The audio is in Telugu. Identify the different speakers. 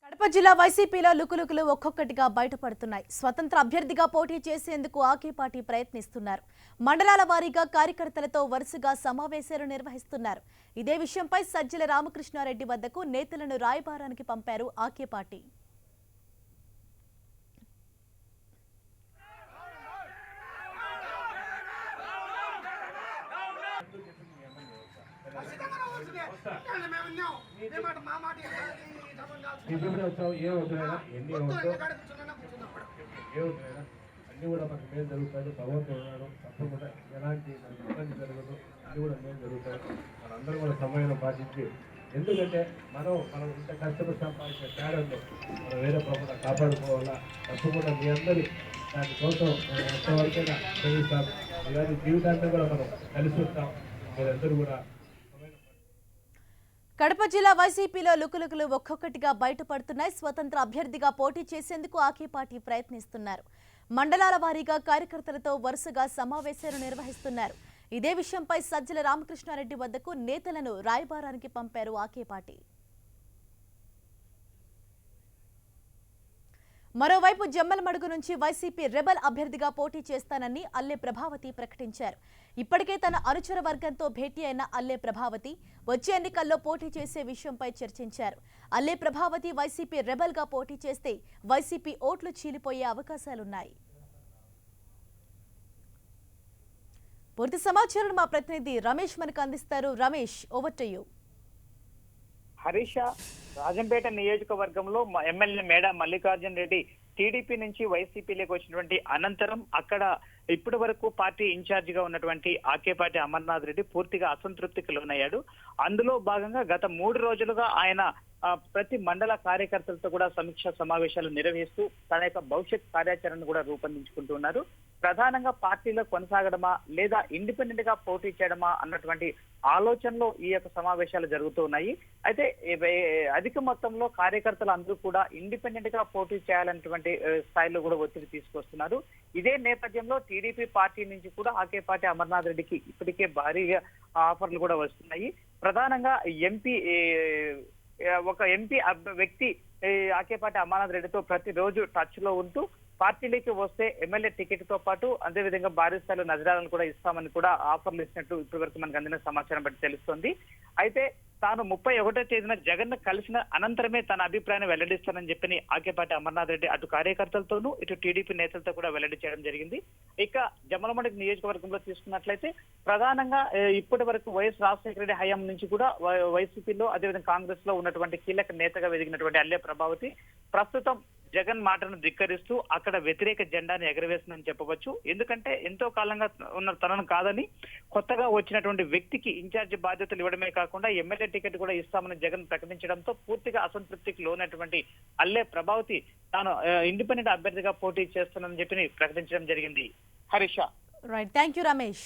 Speaker 1: కడప జిల్లా వైసీపీలో లుకులుకులు ఒక్కొక్కటిగా బయటపడుతున్నాయి. స్వతంత్ర అభ్యర్థిగా పోటీ చేసేందుకు ఆకే పార్టీ ప్రయత్నిస్తున్నారు. మండలాల వారీగా కార్యకర్తలతో వరుసగా సమావేశాలు నిర్వహిస్తున్నారు. ఇదే విషయంపై సజ్జల రామకృష్ణారెడ్డి వద్దకు నేతలను రాయబారానికి పంపారు ఆకే పార్టీ.
Speaker 2: అన్ని కూడా మనకు మేలు జరుగుతాడు. భగవంతుడు ఉన్నాడు, తప్పకుండా ఎలాంటి ఇబ్బంది జరగదు, అన్ని కూడా మేలు జరుగుతాయి. మనందరూ కూడా సమయం పాటించి, ఎందుకంటే మనం ఇంత కష్టపడి సంపాదించే తేడాలో మనం వేరే ప్రభుత్వం కాపాడుకోవాలా. తప్పకుండా మీ అందరి దానికోసం ఎంతవరకైనా చదివిస్తాం. ఇలాంటి జీవితాన్ని కూడా మనం కలిసి ఉంటాం. మీరందరూ కూడా
Speaker 1: కడప జిల్లా వైసీపీలో లుకులుకులు ఒక్కొక్కటిగా బయటపడుతున్నాయి. స్వతంత్ర అభ్యర్థిగా పోటీ చేసేందుకు ఆకే పార్టీ ప్రయత్నిస్తున్నారు. మండలాల వారీగా కార్యకర్తలతో వరుసగా సమావేశాలు నిర్వహిస్తున్నారు. ఇదే విషయంపై సజ్జల రామకృష్ణారెడ్డి వద్దకు నేతలను రాయబారానికి పంపారు ఆకే పార్టీ. మరోవైపు జమ్మలమడుగు నుంచి వైసీపీ రెబల్ అభ్యర్థిగా పోటీ చేస్తానని అల్లె ప్రభావతి ప్రకటించారు. ఇప్పటికే తన అనుచర వర్గంతో భేటీ అయిన అల్లె ప్రభావతి వచ్చే ఎన్నికల్లో పోటీ చేసే విషయంపై చర్చించారు. అల్లె ప్రభావతి వైసీపీ రెబల్ గా పోటీ చేస్తే వైసీపీ ఓట్లు చీలిపోయే అవకాశాలున్నాయి. పూర్తి సమాచారం మా ప్రతినిధి రమేష్ మనకు అందిస్తారు. Ramesh, over to you.
Speaker 3: Harisha Rajampet నియోజకవర్గంలో ఎమ్మెల్యే మేడ మల్లికార్జున రెడ్డి టీడీపీ నుంచి వైసీపీలోకి వచ్చినటువంటి అనంతరం అక్కడ ఇప్పటి వరకు పార్టీ ఇన్ఛార్జ్ గా ఉన్నటువంటి ఆకేపాటి అమర్నాథ్ రెడ్డి పూర్తిగా అసంతృప్తికి లోనయ్యాడు. అందులో భాగంగా గత 3 రోజులుగా ఆయన ప్రతి మండల కార్యకర్తలతో కూడా సమీక్ష సమావేశాలు నిర్వహిస్తూ తన యొక్క భవిష్యత్ కార్యాచరణను కూడా రూపొందించుకుంటున్నారు. ప్రధానంగా పార్టీలో కొనసాగడమా లేదా ఇండిపెండెంట్ గా పోటీ చేయడమా అన్నటువంటి ఆలోచనలో ఈ యొక్క సమావేశాలు జరుగుతూ ఉన్నాయి. అయితే అధిక మొత్తంలో కార్యకర్తలు అందరూ కూడా ఇండిపెండెంట్ గా పోటీ చేయాలన్నటువంటి స్థాయిలో కూడా ఒత్తిడి తీసుకొస్తున్నారు. ఇదే నేపథ్యంలో టీడీపీ పార్టీ నుంచి కూడా ఆకేపాటి అమర్నాథ్ రెడ్డికి ఇప్పటికే భారీగా ఆఫర్లు కూడా వస్తున్నాయి. ప్రధానంగా ఒక ఎంపీ వ్యక్తి ఆకేపాటి అమర్నాథ్ రెడ్డితో ప్రతిరోజు టచ్ లో ఉంటూ పార్టీలోకి వస్తే ఎమ్మెల్యే టికెట్ తో పాటు అదేవిధంగా భారీ స్థాయిలో నజరాలను కూడా ఇస్తామని కూడా ఆఫర్లు ఇచ్చినట్టు ఇప్పటి వరకు మనకు అందిన సమాచారం బట్టి తెలుస్తోంది. అయితే తాను 31వ తేదీన జగన్ కలిసిన అనంతరమే తన అభిప్రాయాన్ని వెల్లడిస్తానని చెప్పి ఆకేపాటి అమర్నాథ్ రెడ్డి అటు కార్యకర్తలతోనూ ఇటు టీడీపీ నేతలతో కూడా వెల్లడి చేయడం జరిగింది. ఇక జమ్మలమడుగు నియోజకవర్గంలో తీసుకున్నట్లయితే ప్రధానంగా ఇప్పటి వరకు వైఎస్ రాజశేఖర రెడ్డి హయాం నుంచి కూడా వైసీపీలో అదేవిధంగా కాంగ్రెస్ లో ఉన్నటువంటి కీలక నేతగా ఎదిగినటువంటి అల్లె ప్రభావతి ప్రస్తుతం జగన్ మాటను ధిక్కరిస్తూ అక్కడ వ్యతిరేక జెండాను ఎగరవేస్తుందని చెప్పవచ్చు. ఎందుకంటే ఎంతో కాలంగా ఉన్న తనను కాదని కొత్తగా వచ్చినటువంటి వ్యక్తికి ఇన్ఛార్జి బాధ్యతలు ఇవ్వడమే కాకుండా ఎమ్మెల్యే టికెట్ కూడా ఇస్తామని జగన్ ప్రకటించడంతో పూర్తిగా అసంతృప్తికి లోనటువంటి అల్లె ప్రభావతి తాను ఇండిపెండెంట్ అభ్యర్థిగా పోటీ చేస్తానని చెప్పి ప్రకటించడం జరిగింది. Harisha.
Speaker 1: Right, thank you Ramesh.